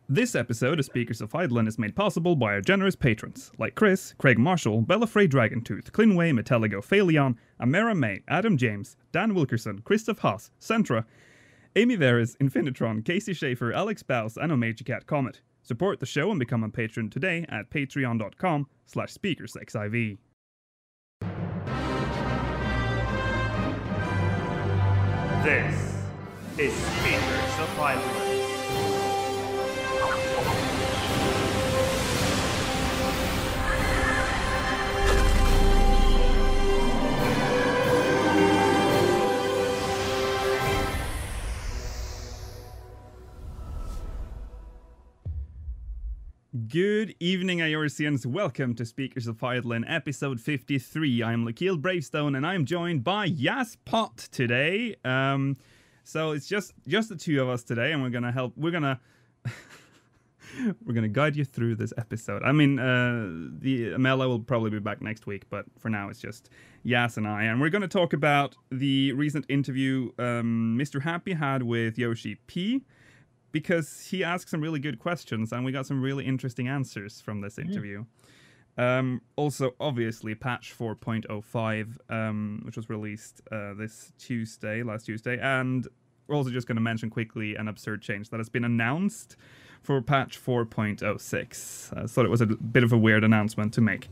This episode of Speakers of Eidolon is made possible by our generous patrons, like Chris, Craig Marshall, Bellafray Dragontooth, Clinway, Metalligo, Phaleon, Amara May, Adam James, Dan Wilkerson, Christoph Haas, Centra, Amy Veras, Infinitron, Casey Schaefer, Alex Baus, and OmegaCat Comet. Support the show and become a patron today at patreon.com/speakersxiv. This is Speakers of Eidolon. Good evening, Iorsians. Welcome to Speakers of Eidolon, episode 53. I'm Lukile Bravestone, and I'm joined by Yazz Pot today. So it's just the two of us today, and we're gonna guide you through this episode. I mean, the Maela will probably be back next week, but for now it's just Yazz and I, and we're gonna talk about the recent interview MrHappy had with Yoshi-P. Because he asked some really good questions, and we got some really interesting answers from this interview. Also, obviously, patch 4.05, which was released last Tuesday, and we're also just going to mention quickly an absurd change that has been announced for patch 4.06. I thought it was a bit of a weird announcement to make.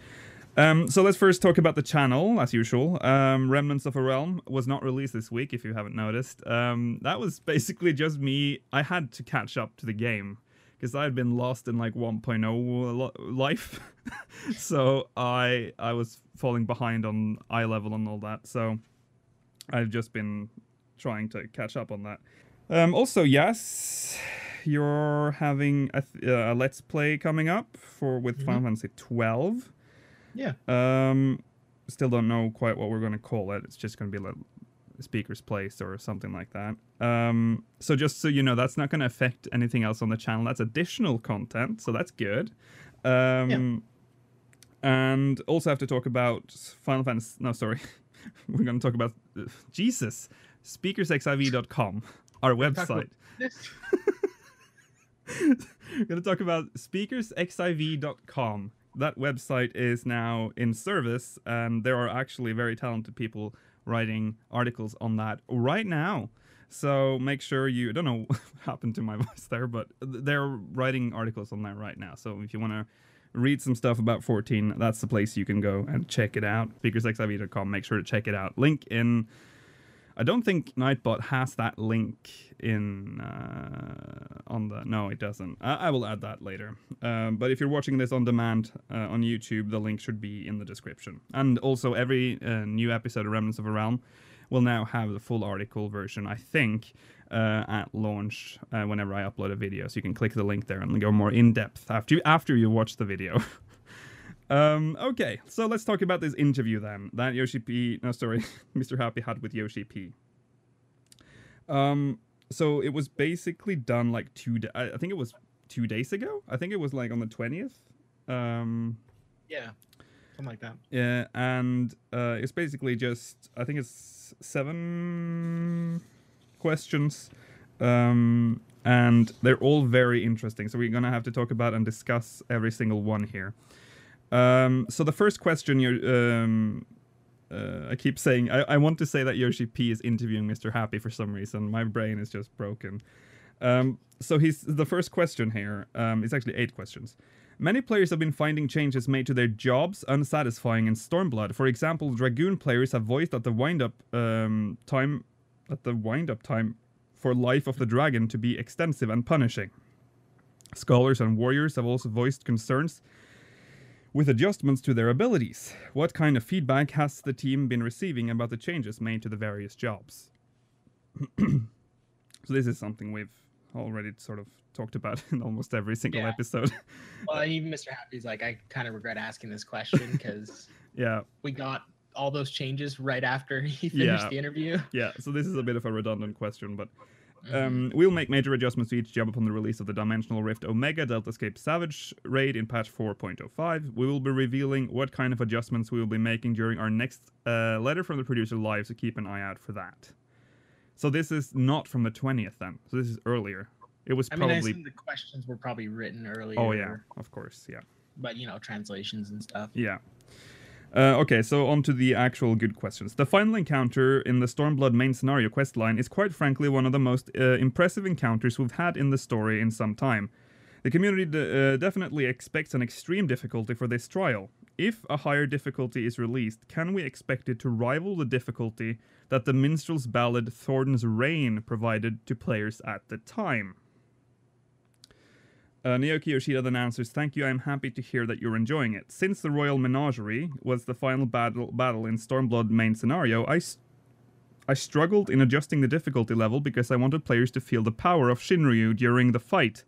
So let's first talk about the channel, as usual. Remnants of a Realm was not released this week, if you haven't noticed. That was basically just me. I had to catch up to the game, because I had been lost in like 1.0 life. So I was falling behind on eye level and all that. So I've just been trying to catch up on that. Also, yes, you're having a Let's Play coming up with Final Fantasy 12. Yeah. Still don't know quite what we're going to call it. It's just going to be like Speaker's Place or something like that. So just so you know, that's not going to affect anything else on the channel. That's additional content, so that's good. And also have to talk about Final Fantasy... No, sorry. We're going to talk about... Jesus. SpeakersXIV.com, our website. We're going to talk about SpeakersXIV.com. That website is now in service, and there are actually very talented people writing articles on that right now. So make sure you... I don't know what happened to my voice there, but they're writing articles on that right now. So if you want to read some stuff about 14, that's the place you can go and check it out. SpeakersXIV.com. Make sure to check it out. Link in... I don't think Nightbot has that link in on the... No, it doesn't. I will add that later. But if you're watching this on demand on YouTube, the link should be in the description. And also, every new episode of Remnants of a Realm will now have the full article version, I think, at launch whenever I upload a video. So you can click the link there and go more in-depth after you watch the video. Okay, so let's talk about this interview then, that MrHappy had with Yoshi-P. So it was basically done like I think it was 2 days ago. I think it was like on the 20th. Yeah, something like that. Yeah, and it's basically just, I think it's 7 questions. And they're all very interesting. So we're gonna have to talk about and discuss every single one here. So the first question, I keep saying, I want to say that Yoshi-P is interviewing MrHappy for some reason. My brain is just broken. So the first question here, it's actually 8 questions. Many players have been finding changes made to their jobs unsatisfying in Stormblood. For example, Dragoon players have voiced that the wind-up time for Life of the Dragon to be extensive and punishing. Scholars and warriors have also voiced concerns with adjustments to their abilities. What kind of feedback has the team been receiving about the changes made to the various jobs? So this is something we've already sort of talked about in almost every single episode. Well, even MrHappy's like, I kind of regret asking this question because we got all those changes right after he finished the interview. Yeah, so this is a bit of a redundant question, but we'll make major adjustments to each job upon the release of the Dimensional Rift Omega Deltascape Savage raid in patch 4.05. We will be revealing what kind of adjustments we will be making during our next letter from the producer live, so keep an eye out for that. So this is not from the 20th then, so this is earlier. It was I probably. assume the questions were probably written earlier. Oh yeah, of course, yeah. But translations and stuff. Yeah. Okay, so on to the actual good questions. The final encounter in the Stormblood main scenario questline is quite frankly one of the most impressive encounters we've had in the story in some time. The community definitely expects an extreme difficulty for this trial. If a higher difficulty is released, can we expect it to rival the difficulty that the Minstrel's Ballad Thornton's Reign provided to players at the time? Naoki Yoshida then answers, "Thank you, I'm happy to hear that you're enjoying it. Since the Royal Menagerie was the final battle in Stormblood main scenario, I struggled in adjusting the difficulty level because I wanted players to feel the power of Shinryu during the fight.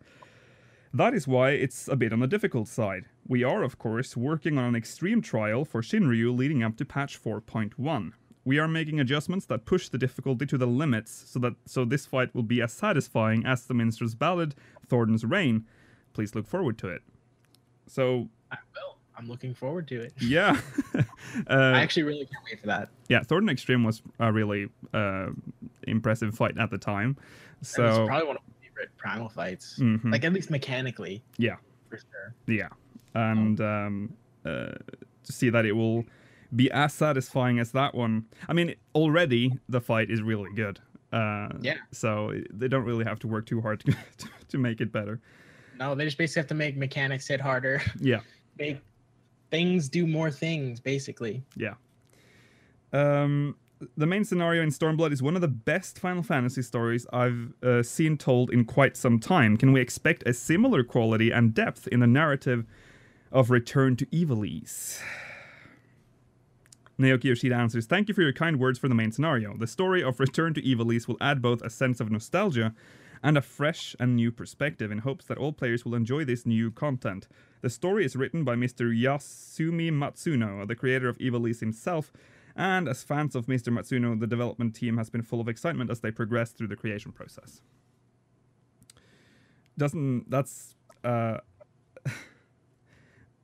That is why it's a bit on the difficult side. We are, of course, working on an extreme trial for Shinryu leading up to patch 4.1. We are making adjustments that push the difficulty to the limits so this fight will be as satisfying as the Minstrel's Ballad, Thornton's Reign. Please look forward to it." So I will. I'm looking forward to it. Yeah. I actually really can't wait for that. Yeah, Thornton Extreme was a really impressive fight at the time. So it's probably one of my favorite Primal fights. Mm-hmm. Like, at least mechanically. Yeah. For sure. Yeah. And to see that it will be as satisfying as that one. I mean, already the fight is really good. Yeah. So they don't really have to work too hard to make it better. No, they just basically have to make mechanics hit harder. Yeah. Make things do more things, basically. Yeah. The main scenario in Stormblood is one of the best Final Fantasy stories I've seen told in quite some time. Can we expect a similar quality and depth in the narrative of Return to Ivalice? Naoki Yoshida answers, "Thank you for your kind words for the main scenario. The story of Return to Ivalice will add both a sense of nostalgia and a fresh and new perspective in hopes that all players will enjoy this new content. The story is written by Mr. Yasumi Matsuno, the creator of Ivalice himself, and as fans of Mr. Matsuno, the development team has been full of excitement as they progress through the creation process."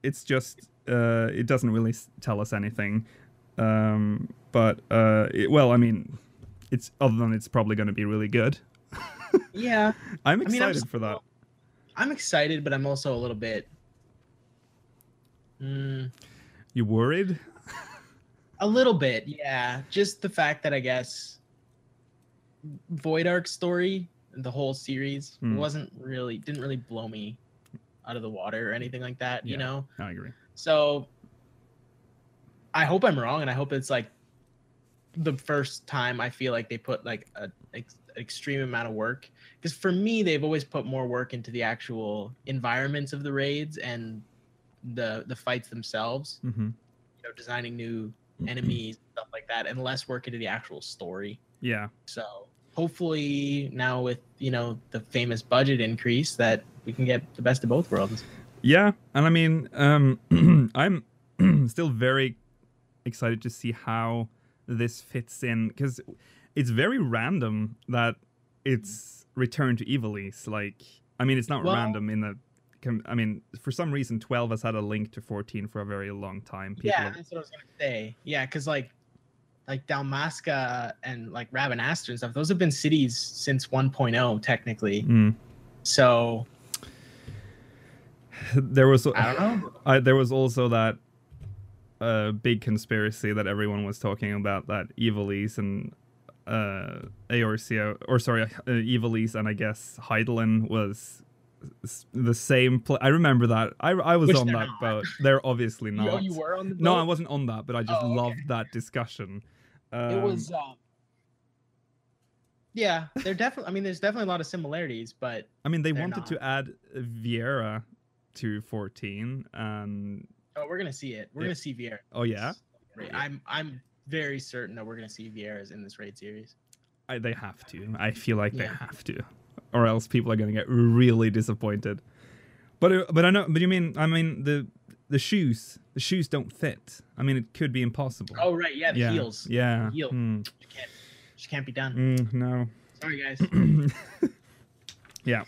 It's just, it doesn't really tell us anything. Well, I mean, it's other than it's probably going to be really good. Yeah. I'm excited for that. I'm excited, but I'm also a little bit... You worried? A little bit, yeah. Just the fact that I guess Void Ark's story, the whole series, didn't really blow me out of the water or anything like that, you know? I agree. So I hope I'm wrong, and I hope it's like the first time I feel like they put like an extreme amount of work, because for me they've always put more work into the actual environments of the raids and the fights themselves, designing new enemies, stuff like that, and less work into the actual story. Yeah. So hopefully now with the famous budget increase that we can get the best of both worlds. Yeah, and I mean I'm still very excited to see how this fits in, because it's very random that it's Return to Ivalice. Like, I mean, it's not random in the... I mean, for some reason, 12 has had a link to 14 for a very long time. That's what I was going to say. Yeah, because like Dalmasca and like Rabanastre and stuff, those have been cities since 1.0, technically. So... There was... I don't know. There was also that big conspiracy that everyone was talking about, that Ivalice and Eorzea, or sorry, Ivalice and I guess Hydaelyn was the same I remember that. I was on that boat. They're obviously not. You were on the boat? No, I wasn't on that, but I just loved that discussion. It was yeah, they're definitely... I mean, there's definitely a lot of similarities, but I mean, they wanted to add Viera to 14, and we're gonna see it. We're gonna see Viera. Oh yeah? I'm very certain that we're gonna see Viera's in this raid series. They have to. I feel like they have to, or else people are gonna get really disappointed. But I know. But I mean the shoes. The shoes don't fit. I mean, it could be impossible. Oh right, yeah, the heels. Yeah, the heel. She can't be done. No. Sorry, guys. Yeah,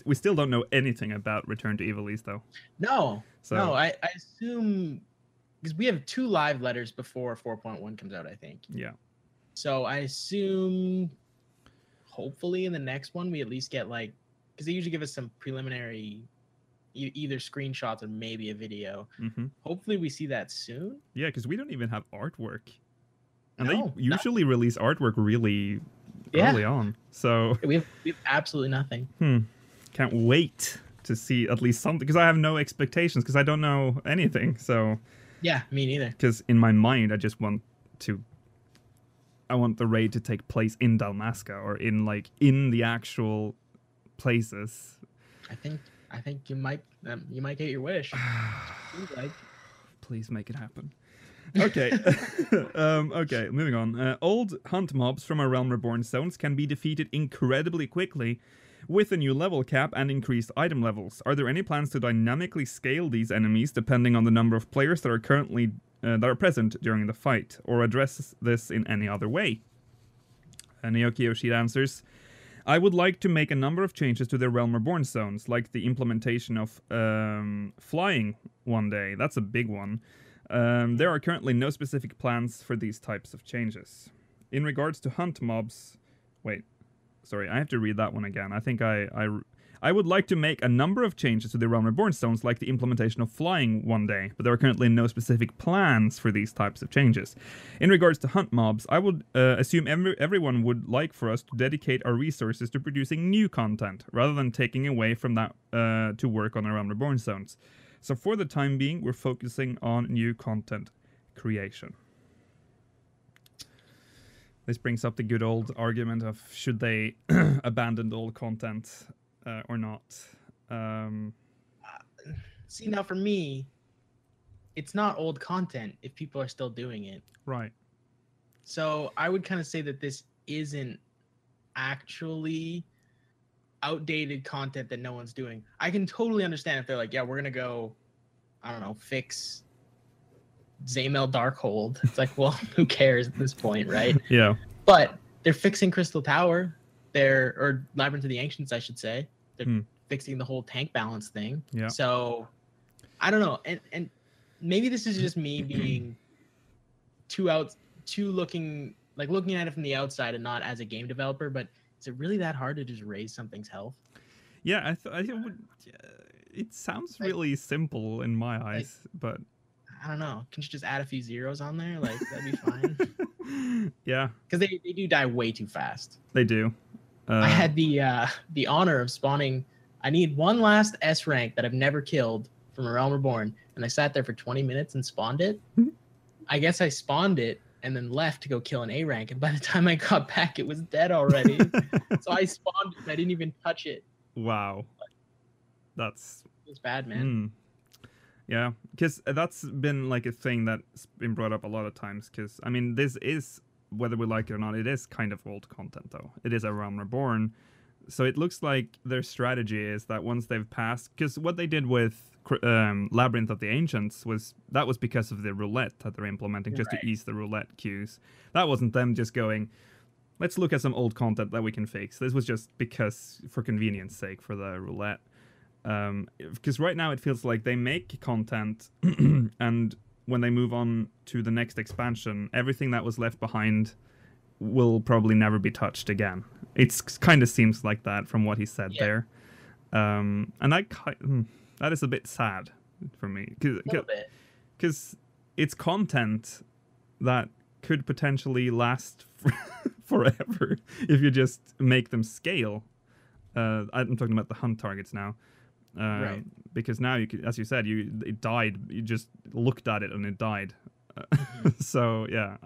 we still don't know anything about Return to Ivalice, though. No, I assume, because we have 2 live letters before 4.1 comes out, I think. Yeah. So I assume, hopefully in the next one, we at least get like because they usually give us some preliminary either screenshots or maybe a video. Hopefully we see that soon. Yeah, because we don't even have artwork. And No, they usually release artwork really early on. So we have absolutely nothing. Can't wait to see at least something, because I have no expectations because I don't know anything. So yeah, me neither. Because in my mind, I want the raid to take place in Dalmasca or in the actual places. I think you might get your wish. Please make it happen. Okay. Okay, moving on. Old hunt mobs from our Realm Reborn zones can be defeated incredibly quickly with a new level cap and increased item levels. Are there any plans to dynamically scale these enemies depending on the number of players that are currently present during the fight, or address this in any other way? Naoki Yoshi answers, I would like to make a number of changes to the Realm Reborn zones, like the implementation of flying one day. That's a big one. There are currently no specific plans for these types of changes. In regards to hunt mobs... Wait, sorry, I have to read that one again. I think I would like to make a number of changes to the Realm Reborn zones, like the implementation of flying one day, but there are currently no specific plans for these types of changes. In regards to hunt mobs, I would assume everyone would like for us to dedicate our resources to producing new content, rather than taking away from that to work on our Realm Reborn zones. So for the time being, we're focusing on new content creation. This brings up the good old argument of should they abandon the old content or not. See, now for me, it's not old content if people are still doing it. Right. So I would kind of say that this isn't actually outdated content that no one's doing. I can totally understand if they're like, yeah, we're going to go, I don't know, fix Zaymel Darkhold. It's like, well, who cares at this point, right? Yeah. But they're fixing Crystal Tower. Or Labyrinth of the Ancients, I should say. They're fixing the whole tank balance thing. Yeah. So I don't know. And maybe this is just me being looking at it from the outside and not as a game developer, but is it really that hard to just raise something's health? Yeah, I would. It sounds really simple in my eyes, but I don't know. Can you just add a few zeros on there? Like, that'd be fine. Yeah, because they do die way too fast. They do. I had the honor of spawning. I need one last S rank that I've never killed from a Realm Reborn, and I sat there for 20 minutes and spawned it. I guess I spawned it and then left to go kill an A rank, and by the time I got back, it was dead already. So I spawned it and I didn't even touch it. Wow, it's bad, man. Yeah, because that's been like a thing that's been brought up a lot of times. Because I mean, this is, whether we like it or not, it is kind of old content, though. It is a Realm Reborn, so it looks like their strategy is that once they've passed, because what they did with Labyrinth of the Ancients was because of the roulette that they're implementing, just to ease the roulette queues. That wasn't them just going, let's look at some old content that we can fix. This was just because, for convenience sake, for the roulette. Because right now it feels like they make content and when they move on to the next expansion, everything that was left behind will probably never be touched again. It kind of seems like that from what he said there. And that is a bit sad for me. Because it's content that could potentially last forever if you just make them scale. I'm talking about the hunt targets now. Because now, as you said, it died. You just looked at it and it died. So yeah,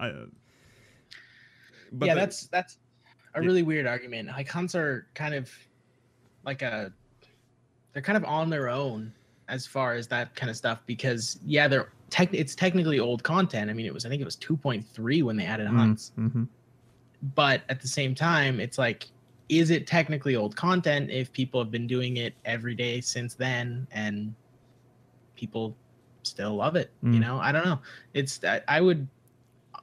that's a really weird argument. Like, hunts are kind of like they're kind of on their own as far as that kind of stuff, because it's technically old content. I mean, I think it was 2.3 when they added hunts, but at the same time, it's like, is it technically old content if people have been doing it every day since then and people still love it? You know, I don't know. I would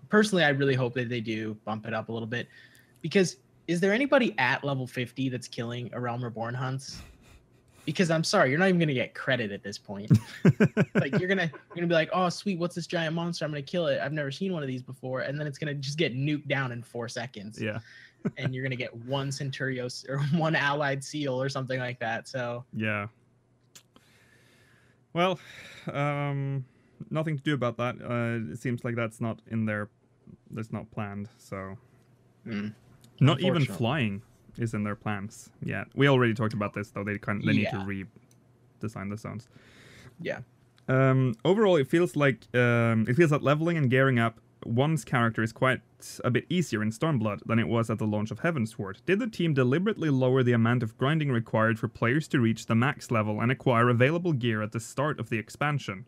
personally, I really hope that they do bump it up a little bit, because is there anybody at level 50 that's killing a Realm Reborn hunts? Because I'm sorry, you're not even gonna get credit at this point. Like, you're gonna be like, oh sweet, what's this giant monster? I'm gonna kill it. I've never seen one of these before, and then it's gonna just get nuked down in 4 seconds. Yeah. and you're gonna get one Centurios or one allied seal or something like that. So yeah. Well, nothing to do about that. It seems like that's not in there. That's not planned. So not even flying is in their plans yet. We already talked about this though. They need to redesign the zones. Yeah. Overall, it feels that leveling and gearing up one's character is quite a bit easier in Stormblood than it was at the launch of Heavensward. Did the team deliberately lower the amount of grinding required for players to reach the max level and acquire available gear at the start of the expansion?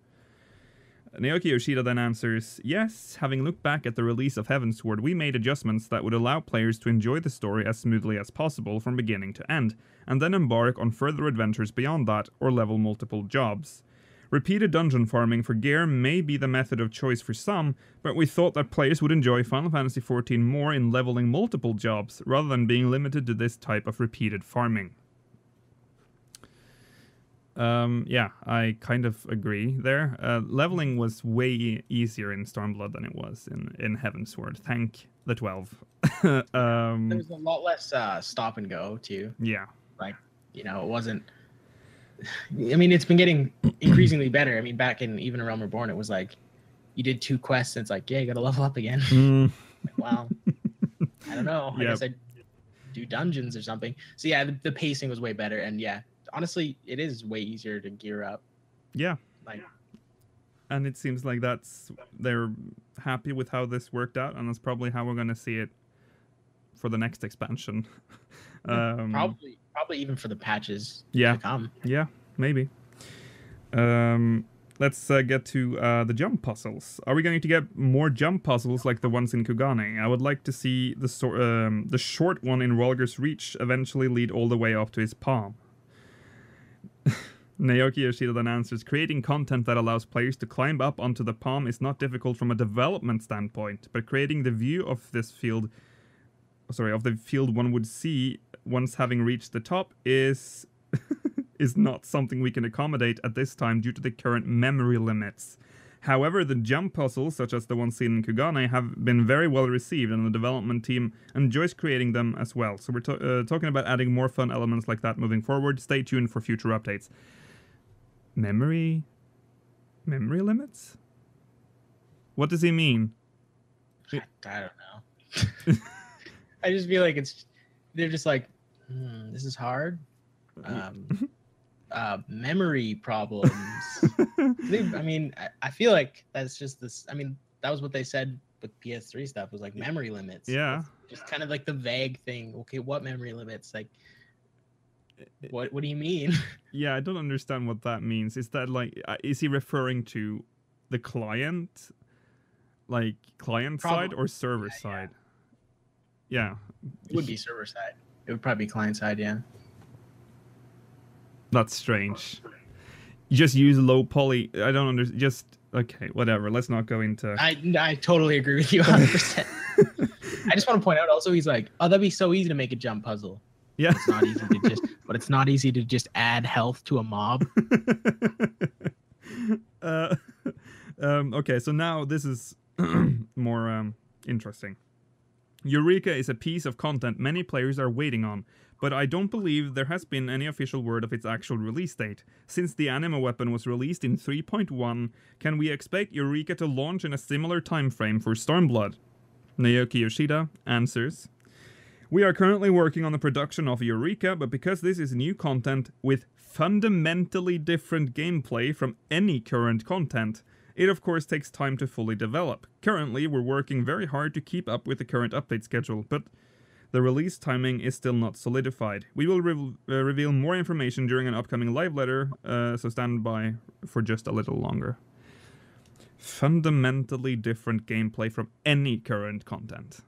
Naoki Yoshida then answers, yes, having looked back at the release of Heavensward, we made adjustments that would allow players to enjoy the story as smoothly as possible from beginning to end, and then embark on further adventures beyond that or level multiple jobs. Repeated dungeon farming for gear may be the method of choice for some, but we thought that players would enjoy Final Fantasy XIV more in leveling multiple jobs, rather than being limited to this type of repeated farming. Yeah, I kind of agree there. Leveling was way easier in Stormblood than it was in Heavensward. Thank the 12. There was a lot less stop and go, too. Yeah. Like, it wasn't... I mean, it's been getting increasingly better. I mean, back in even Realm Reborn, it was like you did 2 quests and it's like, yeah, you got to level up again. Like, wow. I don't know. I guess I'd do dungeons or something. So yeah, the pacing was way better. And yeah, honestly, it is way easier to gear up. Yeah. Like, and it seems like they're happy with how this worked out, and that's probably how we're going to see it for the next expansion. Probably even for the patches to come. Yeah, maybe. Let's get to the jump puzzles. Are we going to get more jump puzzles like the ones in Kugane? I would like to see the short one in Rolger's Reach eventually lead all the way up to his palm. Naoki Yoshida then answers, creating content that allows players to climb up onto the palm is not difficult from a development standpoint, but creating the view of the field one would see once having reached the top is not something we can accommodate at this time due to the current memory limits. However, the jump puzzles, such as the ones seen in Kugane, have been very well received, and the development team enjoys creating them as well. So we're talking about adding more fun elements like that moving forward. Stay tuned for future updates. Memory limits? What does he mean? I don't know. I just feel like they're just like, this is hard. Memory problems. I feel like that's just this. I mean, that was what they said with PS3 stuff, was like memory limits. Yeah. It's just kind of like the vague thing. Okay, what memory limits? Like, what do you mean? Yeah, I don't understand what that means. Is that like, is he referring to the client? Like client side or server side? Yeah. It would be server side. It would probably be client side, yeah. That's strange. You just use low poly. I don't understand. Just, okay, whatever. Let's not go into... I totally agree with you 100%. I just want to point out also, he's like, oh, that'd be so easy to make a jump puzzle. Yeah. It's not easy to just add health to a mob. Okay, so now this is more interesting. Eureka is a piece of content many players are waiting on, but I don't believe there has been any official word of its actual release date. Since the anima weapon was released in 3.1, can we expect Eureka to launch in a similar time frame for Stormblood? Naoki Yoshida answers, we are currently working on the production of Eureka, but because this is new content with fundamentally different gameplay from any current content, it of course takes time to fully develop. Currently, we're working very hard to keep up with the current update schedule, but the release timing is still not solidified. We will reveal more information during an upcoming live letter, so stand by for just a little longer. Fundamentally different gameplay from any current content.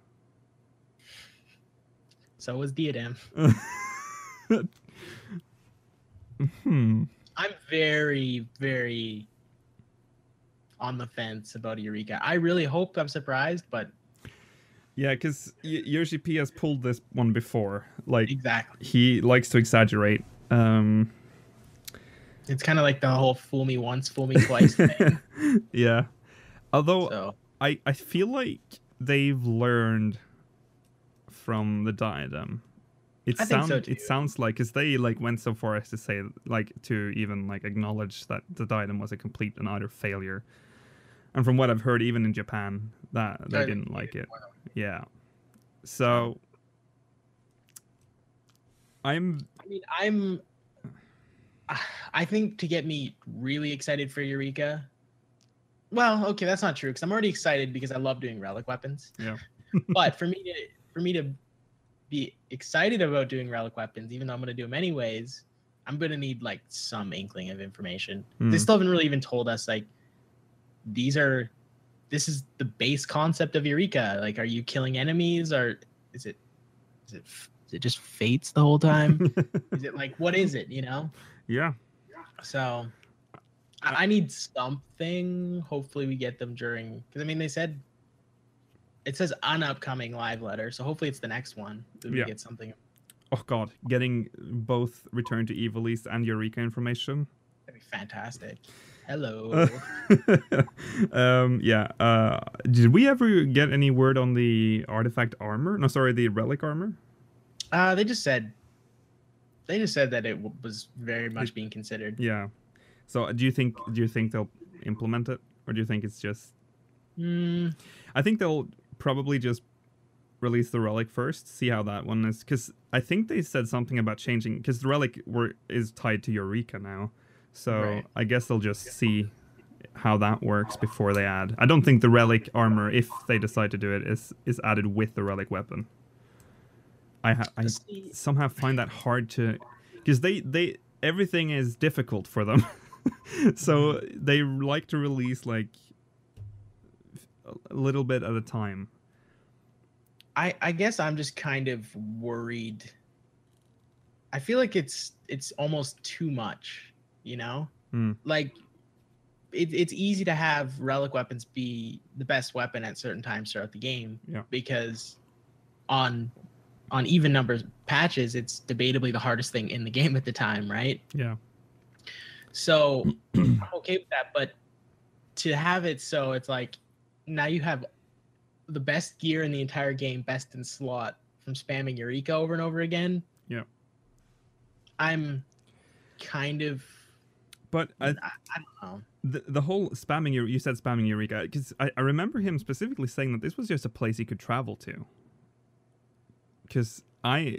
So was Diadem. I'm very, very on the fence about Eureka. I really hope I'm surprised, but... Yeah, because Yoshi-P has pulled this one before. Like, exactly. He likes to exaggerate. It's kind of like the whole fool me once, fool me twice thing. Yeah. Although, I feel like they've learned from the diadem. It I think so too. It sounds like, because they like went so far as to say, like, to even like acknowledge that the diadem was a complete and utter failure. And from what I've heard, even in Japan, that they didn't like it. Yeah. So I think to get me really excited for Eureka. Well, okay, that's not true, because I'm already excited because I love doing relic weapons. Yeah. But for me to be excited about doing relic weapons, even though I'm going to do them anyways, I'm going to need like some inkling of information. They still haven't really even told us like this is the base concept of Eureka. Like, are you killing enemies, or is it just fates the whole time? Is it like, what is it, you know? Yeah. So I need something. Hopefully we get them during, because I mean, it says an upcoming live letter, so hopefully it's the next one that we get something. Oh god, getting both Return to Evil East and Eureka information. That'd be fantastic. Hello. Did we ever get any word on the artifact armor? No, sorry, the relic armor? They just said that it was very much being considered. Yeah. So do you think they'll implement it, or do you think it's just? I think they'll probably just release the relic first, see how that one is, because I think they said something about changing, because the relic is tied to Eureka now, so right. I guess they'll just see how that works before they add. I don't think the relic armor, if they decide to do it, is added with the relic weapon. I somehow find that hard to, because they everything is difficult for them. So they like to release like a little bit at a time. I guess I'm just kind of worried. I feel like it's almost too much, you know? Like it's easy to have relic weapons be the best weapon at certain times throughout the game, because on even numbers patches, it's debatably the hardest thing in the game at the time, right? Yeah. So I'm okay with that, but to have it so it's like now you have the best gear in the entire game, best in slot, from spamming Eureka over and over again. Yeah. I'm kind of... But I don't know. The whole spamming, you said spamming Eureka, because I remember him specifically saying that this was just a place he could travel to. Because I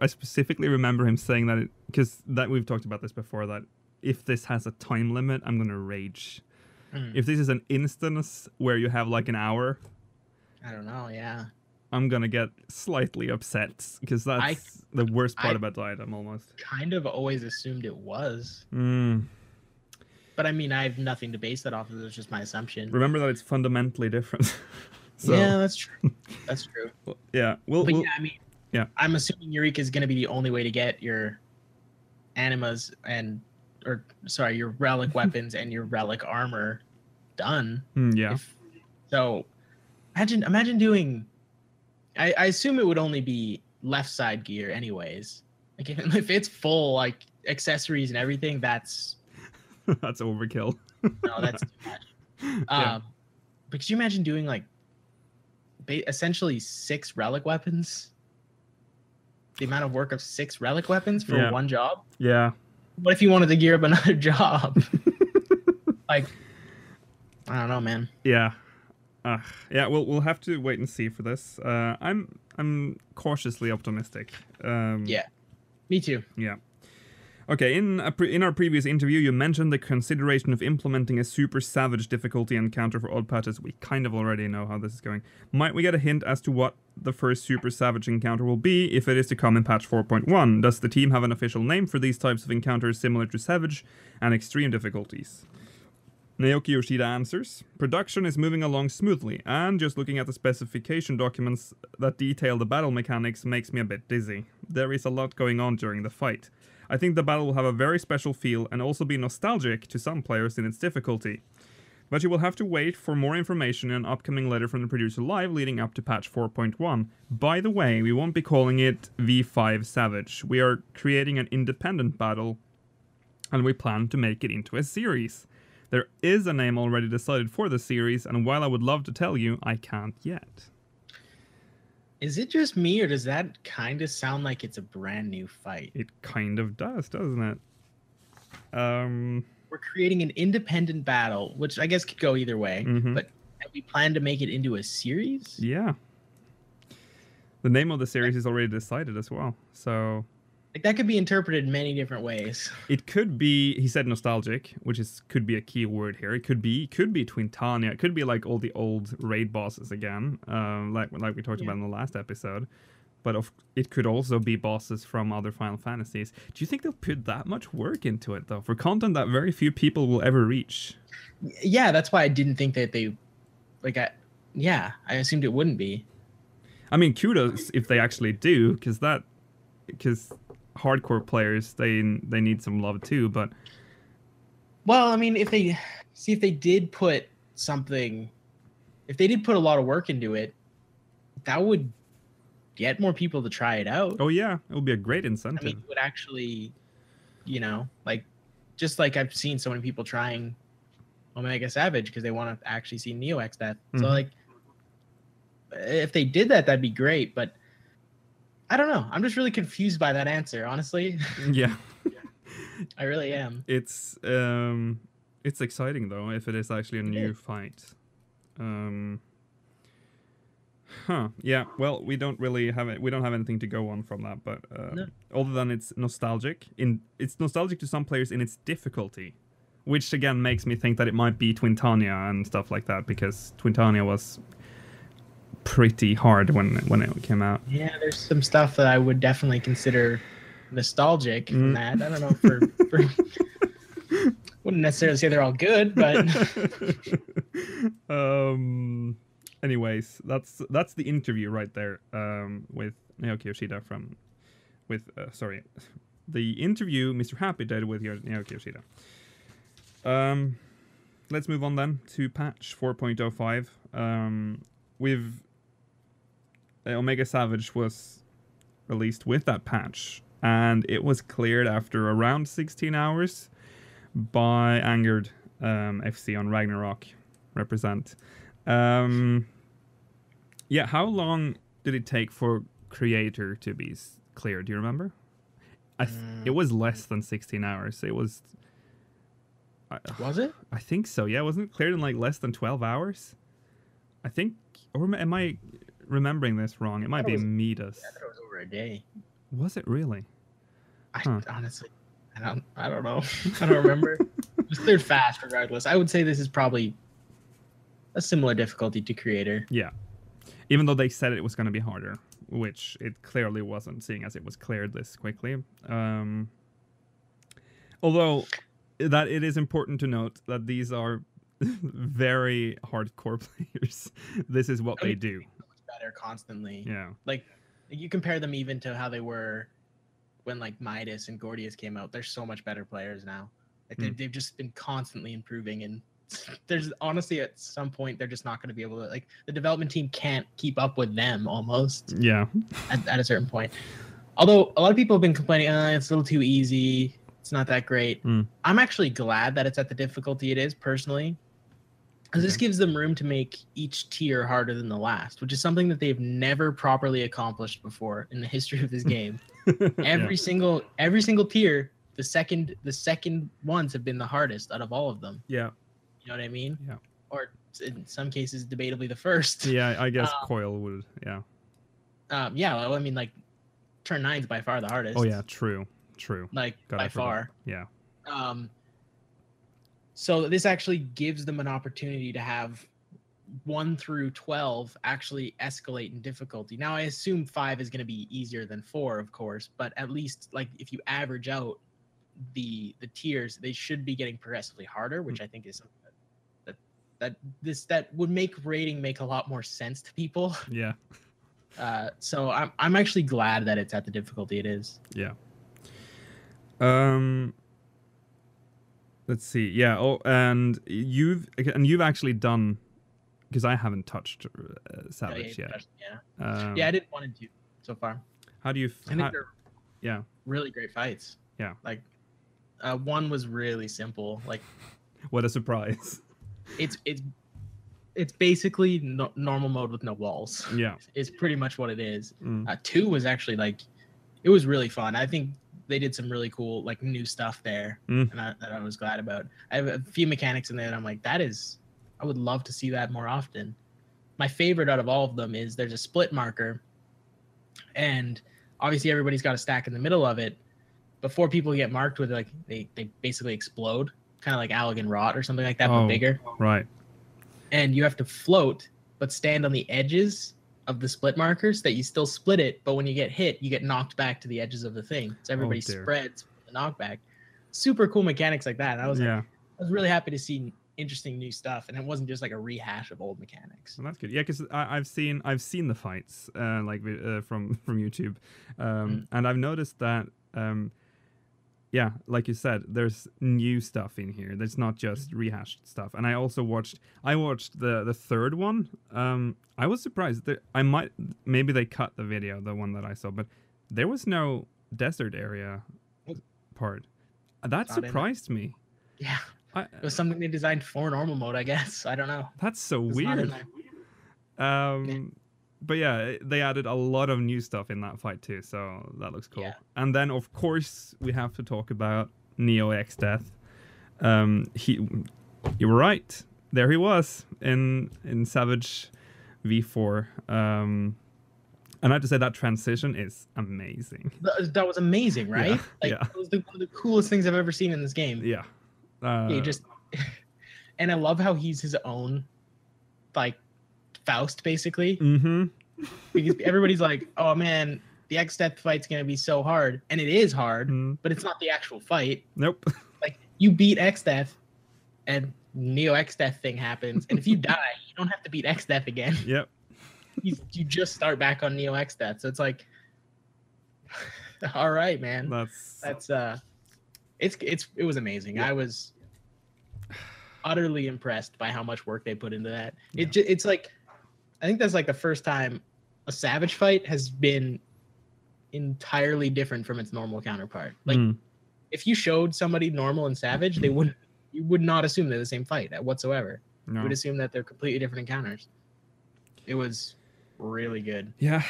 specifically remember him saying that, because that we've talked about this before, that if this has a time limit, I'm going to rage. If this is an instance where you have like an hour, I don't know, yeah, I'm going to get slightly upset, because that's the worst part about Diadem almost. Kind of always assumed it was. But I mean, I have nothing to base that off of. It's just my assumption. Remember that it's fundamentally different. So, yeah, that's true. That's true. Well, yeah. I mean, I'm assuming Eureka is going to be the only way to get your animas your relic weapons and your relic armor done. So imagine doing. I assume it would only be left side gear, anyways. Like if it's full, like accessories and everything, that's that's overkill. No, that's too much. But could you imagine doing like essentially 6 relic weapons? The amount of work of 6 relic weapons for one job? Yeah. What if you wanted to gear up another job? Like, I don't know, man. Yeah. We'll have to wait and see for this. I'm cautiously optimistic. Yeah. Me too. Yeah. Okay, in our previous interview, you mentioned the consideration of implementing a super savage difficulty encounter for odd patches. We kind of already know how this is going. Might we get a hint as to what the first super savage encounter will be, if it is to come in patch 4.1? Does the team have an official name for these types of encounters similar to savage and extreme difficulties? Naoki Yoshida answers, production is moving along smoothly, and just looking at the specification documents that detail the battle mechanics makes me a bit dizzy. There is a lot going on during the fight. I think the battle will have a very special feel and also be nostalgic to some players in its difficulty. But you will have to wait for more information in an upcoming letter from the producer live leading up to patch 4.1. By the way, we won't be calling it V5 Savage. We are creating an independent battle, and we plan to make it into a series. There is a name already decided for the series, and while I would love to tell you, I can't yet. Is it just me, or does that kind of sound like it's a brand new fight? It kind of does, doesn't it? We're creating an independent battle, which I guess could go either way, but we plan to make it into a series? Yeah. The name of the series is already decided as well, so... Like, that could be interpreted many different ways. It could be, he said nostalgic, which could be a key word here. It could be Twintania. It could be like all the old raid bosses again, like we talked about in the last episode. But it could also be bosses from other Final Fantasies. Do you think they'll put that much work into it, though, for content that very few people will ever reach? Yeah, that's why I didn't think that they... Like, I assumed it wouldn't be. I mean, kudos if they actually do, because hardcore players, they need some love too, but... Well, I mean, if they did put something... If they did put a lot of work into it, that would get more people to try it out. Oh, yeah. It would be a great incentive. I mean, it would actually, like, just like I've seen so many people trying Omega Savage because they want to actually see Neo-X death. So, like, if they did that, that'd be great, but I don't know. I'm just really confused by that answer, honestly. Yeah. I really am. It's exciting, though, if it is actually a new fight. Yeah, well, we don't have anything to go on from that, but other than it's nostalgic. It's nostalgic to some players in its difficulty, which again makes me think that it might be Twintania and stuff like that, because Twintania was pretty hard when it came out. Yeah, there's some stuff that I would definitely consider nostalgic from that. I don't know for wouldn't necessarily say they're all good, but anyways, that's the interview right there with Naoki Yoshida the interview MrHappy did with Naoki Yoshida. Let's move on then to patch 4.05. Omega Savage was released with that patch, and it was cleared after around 16 hours by Angered FC on Ragnarok. Represent. Yeah, how long did it take for Creator to be cleared? Do you remember? It was less than 16 hours. It was... Was it? I think so, yeah. Wasn't it cleared in like less than 12 hours? I think... Or am I remembering this wrong? It might be Midas. I thought it was over a day. Was it really? Honestly, I don't know. I don't remember. It was cleared fast regardless. I would say this is probably a similar difficulty to Creator. Yeah. Even though they said it was going to be harder, which it clearly wasn't, seeing as it was cleared this quickly. Although that it is important to note that these are very hardcore players. This is what they do. Better constantly. Yeah. Like, you compare them even to how they were when like Midas and Gordius came out. They're so much better players now. Like they've just been constantly improving, and there's honestly at some point they're just not going to be able to, like, the development team can't keep up with them almost. Yeah. At a certain point. Although a lot of people have been complaining, it's a little too easy. It's not that great. I'm actually glad that it's at the difficulty it is, personally. Because this gives them room to make each tier harder than the last, which is something that they've never properly accomplished before in the history of this game. Every single tier, the second ones have been the hardest out of all of them. Yeah. You know what I mean? Yeah. Or in some cases, debatably the first. Yeah, I guess Coil would. Yeah. Yeah. Well, I mean, like, turn 9 is by far the hardest. Oh yeah, true. Like, by far. Yeah. So this actually gives them an opportunity to have 1 through 12 actually escalate in difficulty. Now, I assume 5 is going to be easier than 4, of course, but at least, like, if you average out the tiers, they should be getting progressively harder, which I think is something that would make rating make a lot more sense to people. Yeah. So I'm actually glad that it's at the difficulty it is. Yeah. Let's see. Yeah. Oh, and you've actually done, because I haven't touched Savage yet. I didn't want to so far. How do you? I think they're really great fights. Yeah. Like, one was really simple. Like, what a surprise! It's it's basically normal mode with no walls. Yeah. Is pretty much what it is. Mm. 2 was actually like, it was really fun. I think they did some really cool like new stuff there, and that I was glad about. I have a few mechanics in there that I'm like, I would love to see that more often. My favorite out of all of them is there's a split marker, and obviously everybody's got a stack in the middle of it. Before people get marked with, like, they basically explode, kind of like Allegan Rot or something like that, but bigger. Right. And you have to float, but stand on the edges of the split markers that you still split it, but when you get hit, you get knocked back to the edges of the thing. So everybody spreads the knockback. Super cool mechanics like that. And I was like, I was really happy to see interesting new stuff, and it wasn't just like a rehash of old mechanics. Well, that's good. Yeah, because I've seen the fights from YouTube, and I've noticed that yeah, like you said, there's new stuff in here. There's not just rehashed stuff. And I also watched the third one. I was surprised that maybe they cut the video, the one that I saw, but there was no desert area part. That surprised me. Yeah. It was something they designed for normal mode, I guess. I don't know. That's so weird. But yeah, they added a lot of new stuff in that fight too, so that looks cool. Yeah. And then, of course, we have to talk about Neo X Death. You were right. There he was in Savage V4. And I have to say that transition is amazing. That was amazing, right? It was one of the coolest things I've ever seen in this game. Yeah. And I love how he's his own, like, Faust, basically. Because everybody's like, oh man, the X Death fight's gonna be so hard, and it is hard, but it's not the actual fight. Nope. Like, you beat X Death, and Neo X Death thing happens, and if you die, you don't have to beat X Death again. Yep. You just start back on Neo X Death, so it's like, all right, man. It was amazing. Yeah. I was utterly impressed by how much work they put into that. It's like, I think that's like the first time a Savage fight has been entirely different from its normal counterpart. Like, if you showed somebody normal and Savage, you would not assume they're the same fight whatsoever. No. You would assume that they're completely different encounters. It was really good. Yeah,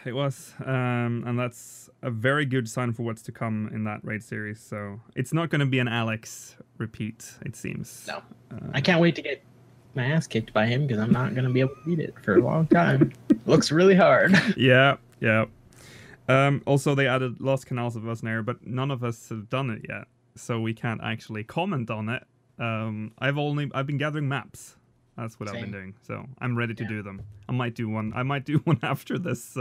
it was. And that's a very good sign for what's to come in that raid series. So it's not going to be an Alex repeat, it seems. No. I can't wait to get my ass kicked by him, because I'm not going to be able to beat it for a long time. Looks really hard. Yeah. Also, they added Lost Canals of Vesnair, but none of us have done it yet, so we can't actually comment on it. I've been gathering maps. That's what I've been doing. So I'm ready to do them. I might do one after this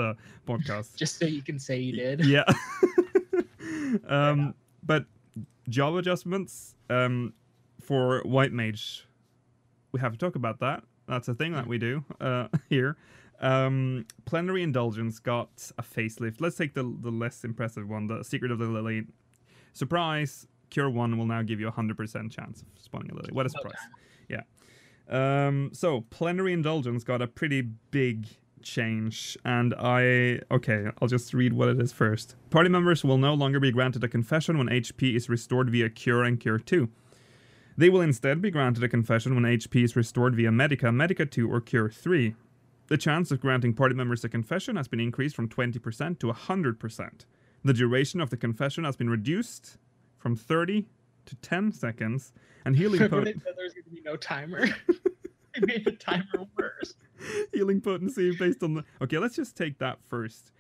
podcast. Just so you can say you did. Yeah. But job adjustments for White Mage, we have to talk about that. That's a thing that we do here. Plenary Indulgence got a facelift. Let's take the less impressive one, the Secret of the Lily. Surprise, Cure 1 will now give you a 100% chance of spawning a Lily. What a surprise. Yeah. So Plenary Indulgence got a pretty big change, and I'll just read what it is first. Party members will no longer be granted a confession when HP is restored via Cure and Cure 2. They will instead be granted a confession when HP is restored via Medica, Medica 2, or Cure 3. The chance of granting party members a confession has been increased from 20% to 100%. The duration of the confession has been reduced from 30 to 10 seconds, and healing potency... There's going to be no timer. They made the timer worse. Healing potency based on the... Okay, let's just take that first.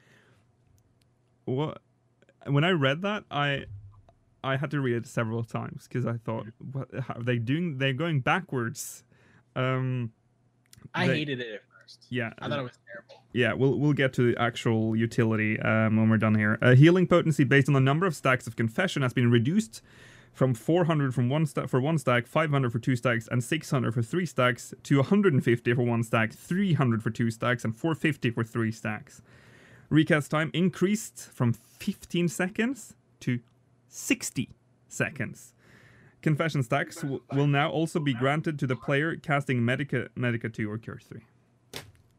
When I read that, I had to read it several times, because I thought, what are they doing? They're going backwards. I hated it at first. Yeah. I thought it was terrible. Yeah, we'll get to the actual utility when we're done here. Healing potency based on the number of stacks of confession has been reduced from 400 for one stack, 500 for 2 stacks, and 600 for 3 stacks, to 150 for 1 stack, 300 for 2 stacks, and 450 for 3 stacks. Recast time increased from 15 seconds to 60 seconds. Confession stacks will now also be granted to the player casting Medica 2 or Cure 3.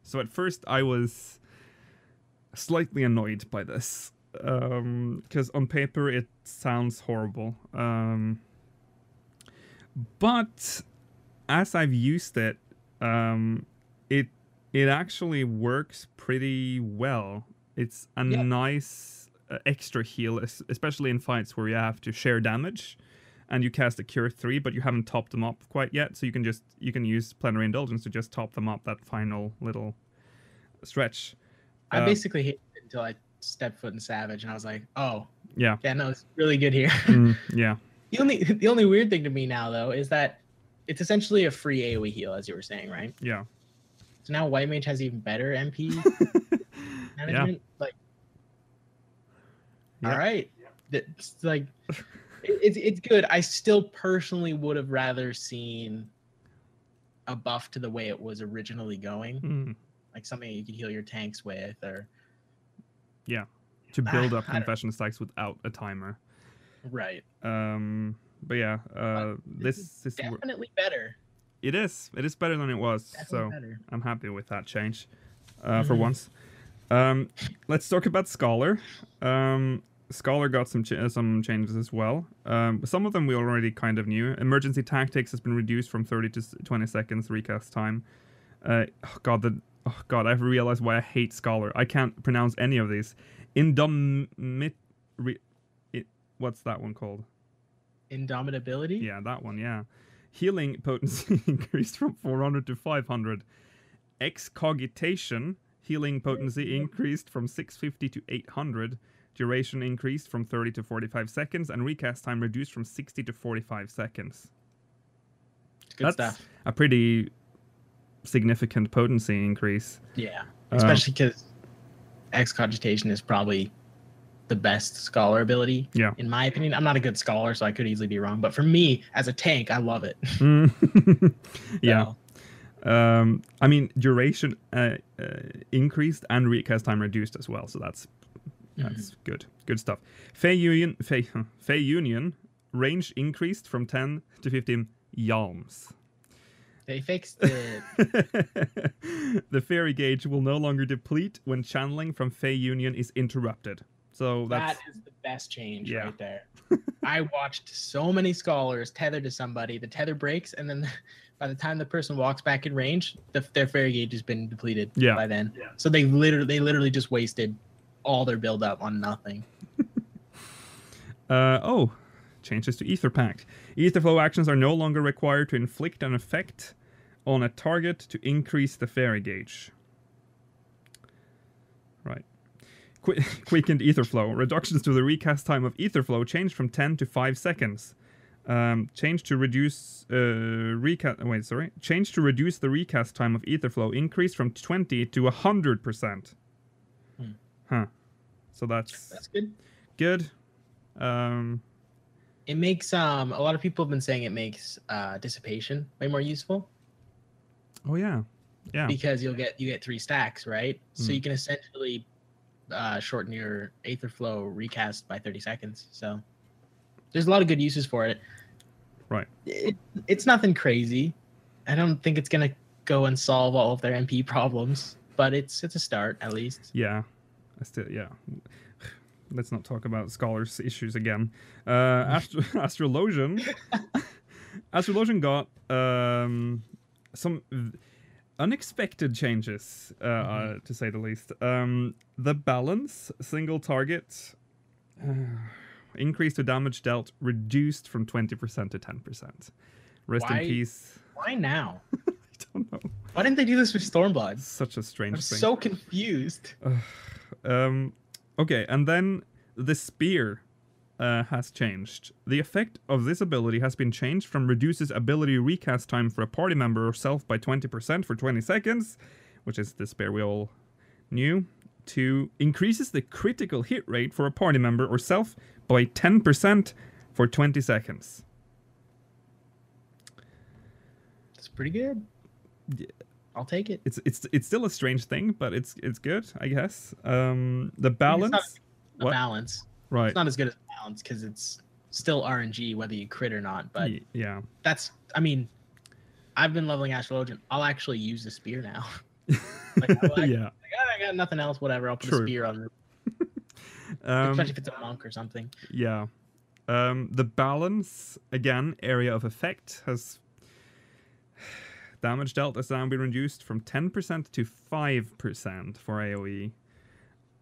So at first I was slightly annoyed by this, because on paper it sounds horrible. But as I've used it, It actually works pretty well. It's a nice extra heal, especially in fights where you have to share damage, and you cast a Cure 3, but you haven't topped them up quite yet. So you can use Plenary Indulgence to just top them up that final little stretch. I basically hit it until I stepped foot in Savage, and I was like, oh, yeah, no, it's really good here. Yeah. The only weird thing to me now, though, is that it's essentially a free AoE heal, as you were saying, right? Yeah. So now White Mage has even better MP management. Like, all right, it's like it's good. I still personally would have rather seen a buff to the way it was originally going, like something you could heal your tanks with, or to build up confession stacks without a timer. Right. But yeah, this is definitely better. It is better than it was. Definitely better. I'm happy with that change for once. Let's talk about Scholar. Scholar got some changes as well. Some of them we already kind of knew. Emergency Tactics has been reduced from 30 to 20 seconds recast time. I've realized why I hate Scholar. I can't pronounce any of these. What's that one called? Indomitability? Yeah, that one, yeah. Healing potency increased from 400 to 500. Excogitation, healing potency increased from 650 to 800. Duration increased from 30 to 45 seconds. And recast time reduced from 60 to 45 seconds. Good stuff. A pretty significant potency increase. Yeah, especially because Excogitation is probably the best Scholar ability, in my opinion. I'm not a good Scholar, so I could easily be wrong. But for me, as a tank, I love it. Yeah. I mean, duration increased and recast time reduced as well, so that's good. Good stuff. Fey Union range increased from 10 to 15 yalms. They fixed it. The fairy gauge will no longer deplete when channeling from Fey Union is interrupted. So that is the best change right there. I watched so many Scholars tethered to somebody. The tether breaks, and then by the time the person walks back in range, their fairy gauge has been depleted by then. Yeah. So they literally just wasted all their build up on nothing. Changes to Ether Pact. Ether flow actions are no longer required to inflict an effect on a target to increase the fairy gauge. Right. Quickened ether flow. Reductions to the recast time of ether flow changed from 10 to 5 seconds. Change to reduce Change to reduce the recast time of ether flow increased from 20 to 100%. Huh. So that's good. Good. It makes a lot of people have been saying it makes dissipation way more useful. Oh yeah. Yeah. Because you get 3 stacks, right? So you can essentially shorten your Aether Flow recast by 30 seconds. So there's a lot of good uses for it. Right. It's nothing crazy. I don't think it's gonna go and solve all of their MP problems, but it's a start at least. Yeah. Let's not talk about Scholars issues again. Astrologian got some unexpected changes, to say the least. The balance, single target, increase to damage dealt, reduced from 20% to 10%. Rest in peace. Why now? I don't know. Why didn't they do this with Stormblood? Such a strange thing. I'm so confused. Okay, and then the spear has changed. The effect of this ability has been changed from reduces ability recast time for a party member or self by 20% for 20 seconds, which is the spear we all knew, to increases the critical hit rate for a party member or self by 10% for 20 seconds. That's pretty good. Yeah. I'll take it. It's still a strange thing, but it's good, I guess. The balance. It's not a balance. Right. It's not as good as balance because it's still RNG whether you crit or not. But yeah, I've been leveling Astrologian. I'll actually use the spear now. I got nothing else. Whatever. I'll put a spear on it. Especially if it's a monk or something. Yeah. The balance again area of effect has Damage dealt has now been reduced from 10% to 5% for AoE.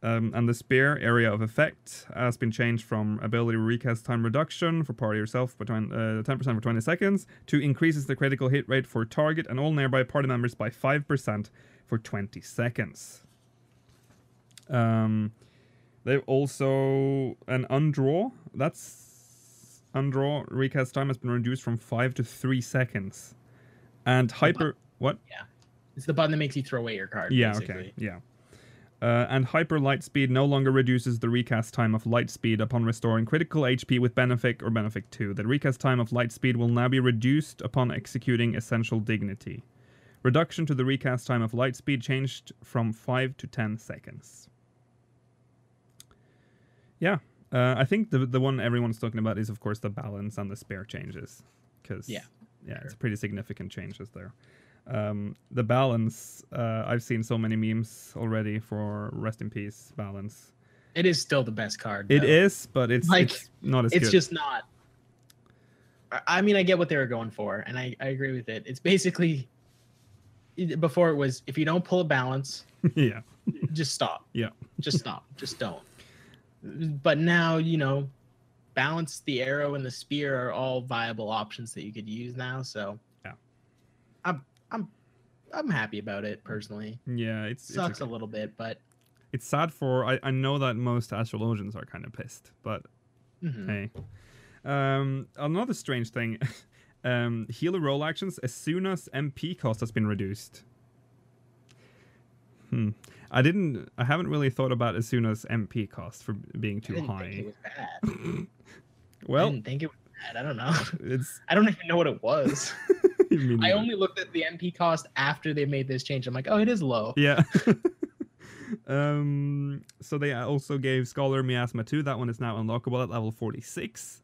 And the spear area of effect has been changed from ability recast time reduction for party yourself by 10% for 20 seconds to increases the critical hit rate for target and all nearby party members by 5% for 20 seconds. They've also an undraw. Undraw recast time has been reduced from 5 to 3 seconds. And hyper... What? Yeah. It's the button that makes you throw away your card, yeah, basically. okay. Yeah. And hyper light speed no longer reduces the recast time of light speed upon restoring critical HP with Benefic or Benefic 2. The recast time of light speed will now be reduced upon executing Essential Dignity. Reduction to the recast time of light speed changed from 5 to 10 seconds. Yeah. I think the one everyone's talking about is, of course, the balance and the spare changes. Because, yeah, it's pretty significant changes there. The balance, I've seen so many memes already for Rest in Peace balance. It is still the best card, though. It is, but it's not as good. It's just not. I mean, I get what they were going for, and I agree with it. It's basically, before it was, if you don't pull a balance, yeah, just stop. Yeah. Just stop. Just don't. But now, you know, balance, the arrow, and the spear are all viable options that you could use now, so yeah. I'm happy about it personally. Yeah, it sucks a little bit, but it's sad for I know that most astrologians are kind of pissed, but hey. Another strange thing, healer roll actions as soon as MP cost has been reduced. I haven't really thought about as soon as MP cost for being too high. Think it was bad. Well, I didn't think it was bad. I don't know. I don't even know what it was. I only looked at the MP cost after they made this change. I'm like, oh, it is low. Yeah. So they also gave Scholar Miasma 2. That one is now unlockable at level 46.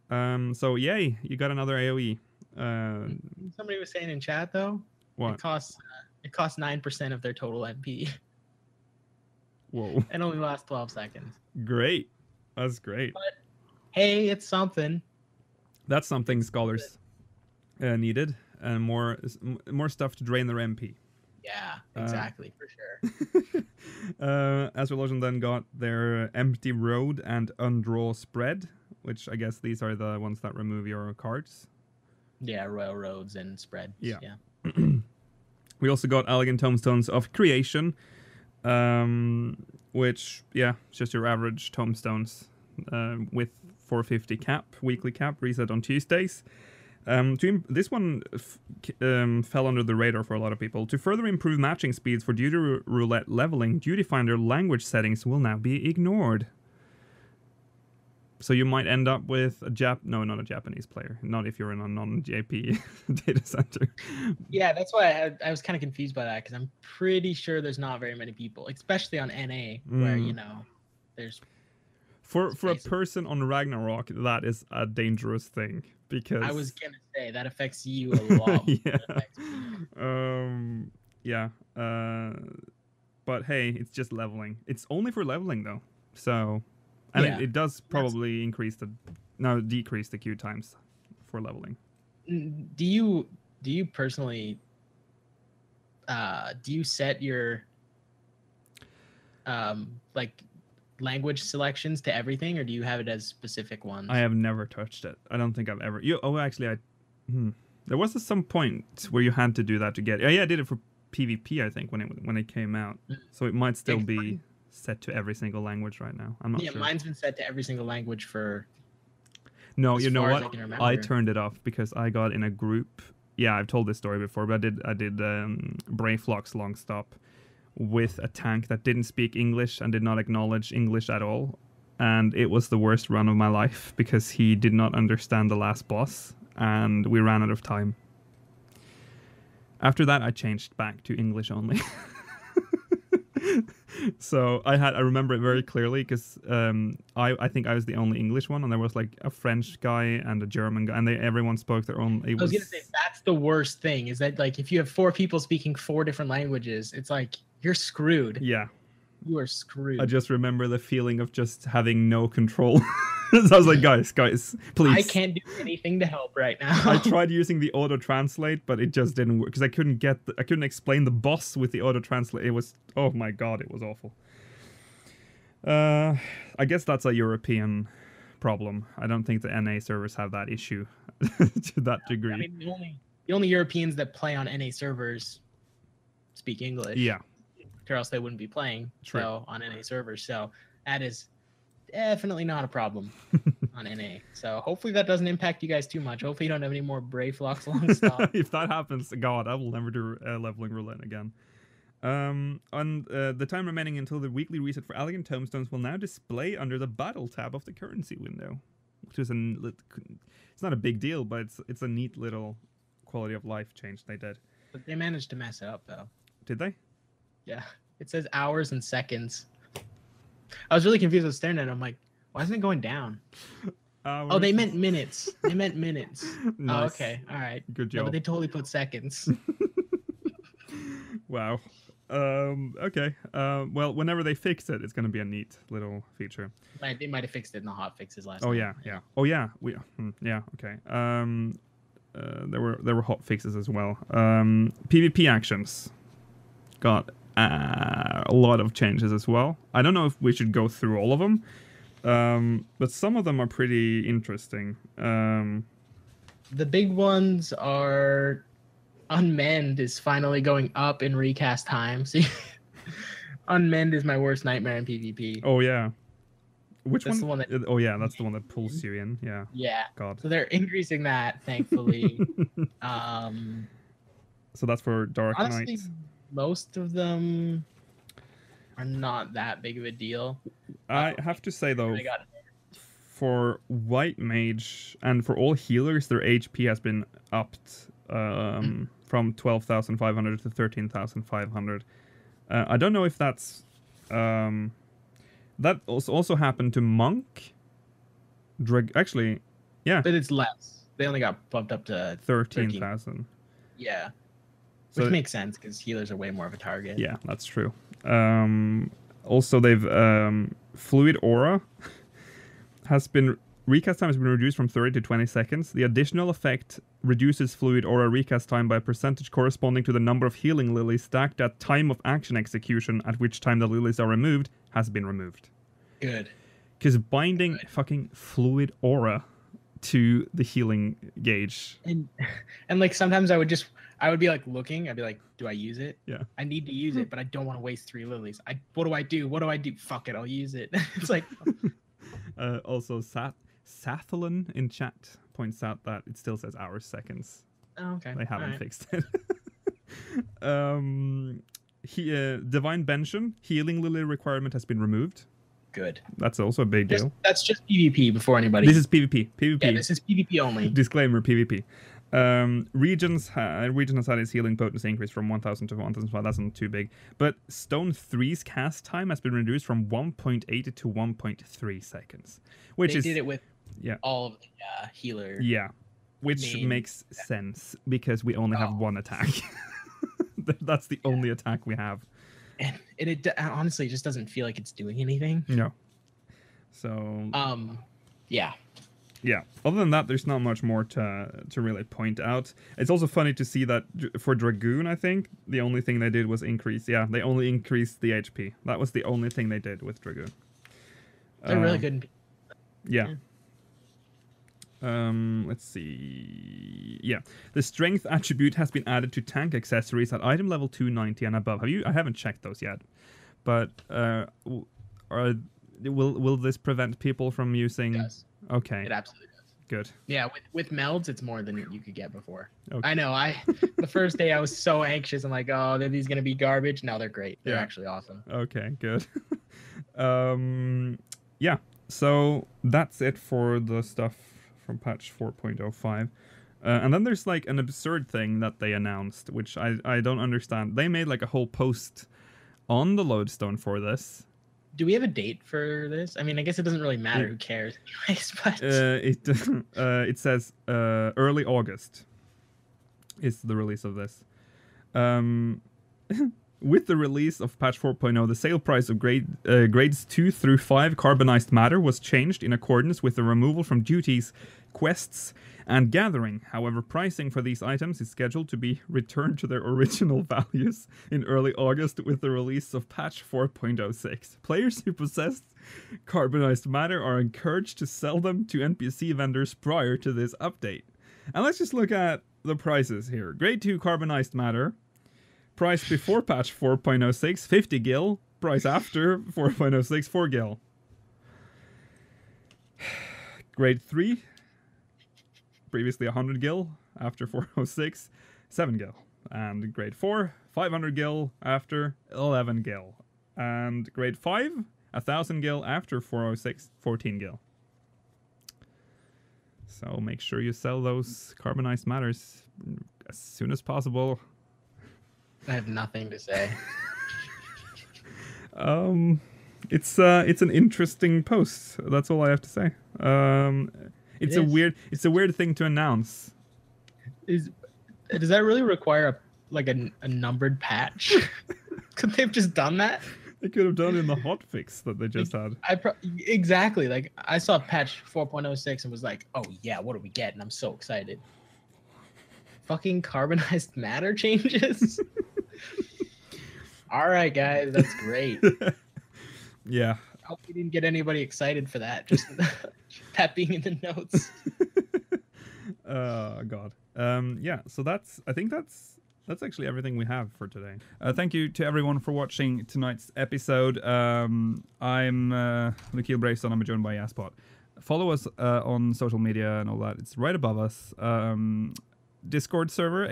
So yay, you got another AoE. Somebody was saying in chat though, what? It costs 9% of their total MP. Whoa. And only lasts 12 seconds. Great. That's great. But hey, it's something. That's something Scholars needed, and more stuff to drain their MP. Yeah, exactly, for sure. Astrologian then got their Empty Road and Undraw Spread, which I guess these are the ones that remove your cards. Yeah, Royal Roads and Spread. Yeah. We also got Elegant Tomestones of Creation, which, yeah, it's just your average tomestones with 450 cap, weekly cap, reset on Tuesdays. This one fell under the radar for a lot of people. To further improve matching speeds for Duty Roulette leveling, Duty Finder language settings will now be ignored. So you might end up with not a Japanese player. Not if you're in a non-JP data center. Yeah, that's why I was kind of confused by that, because I'm pretty sure there's not very many people, especially on NA, where, you know, there's... For a person on Ragnarok, that is a dangerous thing, because... I was going to say, that affects you a lot. Yeah. But hey, it's just leveling. It's only for leveling, though. So... And it does probably decrease the queue times for leveling. Do you personally do you set your like language selections to everything, or do you have it as specific ones? I have never touched it. I don't think I've ever. There was some point where you had to do that to get. Yeah, I did it for PvP, I think, when it came out. So it might still be set to every single language right now. I'm not sure. Yeah, mine's been set to every single language for... No, you know what? I turned it off because I got in a group. Yeah, I've told this story before, but I did Brayflock's Long Stop with a tank that didn't speak English and did not acknowledge English at all. And it was the worst run of my life because he did not understand the last boss and we ran out of time. After that, I changed back to English only. So I remember it very clearly because I think I was the only English one, and there was like a French guy and a German guy, and everyone spoke their own. I was gonna say that's the worst thing, is that like if you have 4 people speaking 4 different languages, it's like you're screwed. Yeah, you are screwed. I just remember the feeling of just having no control. So I was like, guys, please. I can't do anything to help right now. I tried using the auto translate, but it just didn't work because I couldn't explain the boss with the auto translate. It was, oh my god, it was awful. I guess that's a European problem. I don't think the NA servers have that issue to that degree. I mean, the only Europeans that play on NA servers speak English. Yeah. Or else they wouldn't be playing True. so on NA servers. So that is definitely not a problem on NA. So hopefully that doesn't impact you guys too much. Hopefully you don't have any more Brave Flocks long stop. If that happens, God, I will never do leveling roulette again. The time remaining until the weekly reset for elegant tomestones will now display under the battle tab of the currency window, which is it's not a big deal, but it's a neat little quality of life change they did. But they managed to mess it up though. Did they? Yeah, it says hours and seconds. I was really confused with staring at it. I'm like, why isn't it going down? Oh, they meant minutes. They meant minutes. Nice. Oh, okay. All right. Good job. No, but they totally put seconds. Wow. Okay. Well, whenever they fix it, it's going to be a neat little feature. They might have fixed it in the hot fixes last Oh, time. yeah. Oh, yeah. Yeah, okay. There were hot fixes as well. PvP actions got a lot of changes as well. I don't know if we should go through all of them, but some of them are pretty interesting. The big ones are Unmend is finally going up in recast time. See, Unmend is my worst nightmare in PvP. Oh yeah, which That's one? the one that, oh yeah, that's the one that pulls you in. Yeah. yeah. God. So they're increasing that, thankfully. So that's for Dark Honestly, Knight. most of them are not that big of a deal. I have to say though, They got for White Mage and for all healers, their HP has been upped from 12,500 to 13,500. I don't know if that's that also happened to Monk. Actually, yeah, but it's less. They only got bumped up to 13,000. Yeah. So Which makes sense because healers are way more of a target. yeah, that's true. Also, they've Fluid Aura has been recast time has been reduced from 30 to 20 seconds. The additional effect reduces Fluid Aura recast time by a percentage corresponding to the number of healing lilies stacked at time of action execution, at which time the lilies are removed, has been removed. Good. Because binding fucking Fluid Aura to the healing gauge. And like sometimes I would be like looking, I'd be like, do I use it? Yeah. I need to use it, but I don't want to waste 3 lilies. What do I do? What do I do? Fuck it, I'll use it. It's like Also, Sathalon in chat points out that it still says hours, seconds. oh, okay. They haven't Alright. fixed it. Divine Bention, healing lily requirement has been removed. Good. That's also a big deal. That's just PvP before anybody. This is PvP. PvP. Yeah, this is PvP only. Disclaimer, PvP. Region has had its healing potency increase from 1,000 to 1,005. That's not too big. But Stone 3's cast time has been reduced from 1.8 to 1.3 seconds. Which They did it with yeah. all of the healer. Yeah. Which makes sense because we only have one attack. That's the only attack we have. And it honestly just doesn't feel like it's doing anything. No. So yeah. yeah. Other than that, there's not much more to really point out. It's also funny to see that for Dragoon, I think the only thing they did was increase. Yeah, they only increased the HP. That was the only thing they did with Dragoon. They're really good. Yeah. Let's see. Yeah, the strength attribute has been added to tank accessories at item level 290 and above. I haven't checked those yet, but will this prevent people from using? It does. Okay. It absolutely does. Good. Yeah, with melds, it's more than you could get before. Okay. I know. The first day I was so anxious. I'm like, oh, are these gonna be garbage? No, they're great. They're actually awesome. Okay, good. Yeah. So that's it for the stuff from patch 4.05. And then there's like an absurd thing that they announced, which I don't understand. They made like a whole post on the lodestone for this. Do we have a date for this? I mean, I guess it doesn't really matter. Who cares? Anyways, but it says early August is the release of this. with the release of patch 4.0, the sale price of grades 2 through 5 carbonized matter was changed in accordance with the removal from duties, quests, and gathering. However, pricing for these items is scheduled to be returned to their original values in early August with the release of patch 4.06. Players who possess carbonized matter are encouraged to sell them to NPC vendors prior to this update. And let's just look at the prices here. Grade 2 carbonized matter, price before patch 4.06, 50 gil. Price after 4.06, 4 gil. Grade 3, previously 100 gil. After 4.06, 7 gil. And grade 4, 500 gil. After 11 gil. And grade 5, 1,000 gil. After 4.06, 14 gil. So make sure you sell those carbonized matters as soon as possible. I have nothing to say. It's an interesting post. That's all I have to say. It's a weird thing to announce. Does that really require a numbered patch? Could they have just done that? They could have done it in the hotfix that they just had. Exactly. Like, I saw patch 4.06 and was like, oh yeah, what do we get? And I'm so excited. Fucking carbonized matter changes? All right, guys, that's great. Yeah. I hope we didn't get anybody excited for that. Just that being in the notes. Oh, God. Yeah, so I think that's actually everything we have for today. Thank you to everyone for watching tonight's episode. I'm Lukile Bravestone. I'm joined by Yazz. Follow us on social media and all that. It's right above us. Discord server,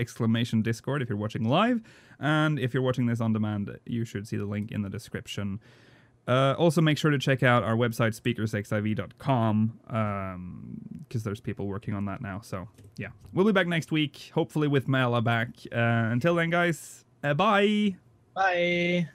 !Discord if you're watching live. And if you're watching this on demand, you should see the link in the description. Also, make sure to check out our website, speakersxiv.com, because there's people working on that now. So, yeah. We'll be back next week, hopefully with Maela back. Until then, guys, bye! Bye!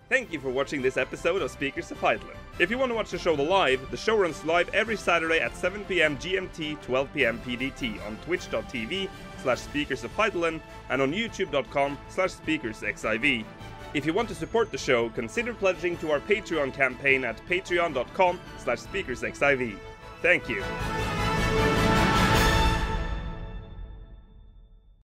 Thank you for watching this episode of Speakers of Eidolon. If you want to watch the show live, the show runs live every Saturday at 7 PM GMT, 12 PM PDT on twitch.tv/Speakers of Eidolon and on youtube.com/SpeakersXIV. If you want to support the show, consider pledging to our Patreon campaign at patreon.com/SpeakersXIV. Thank you.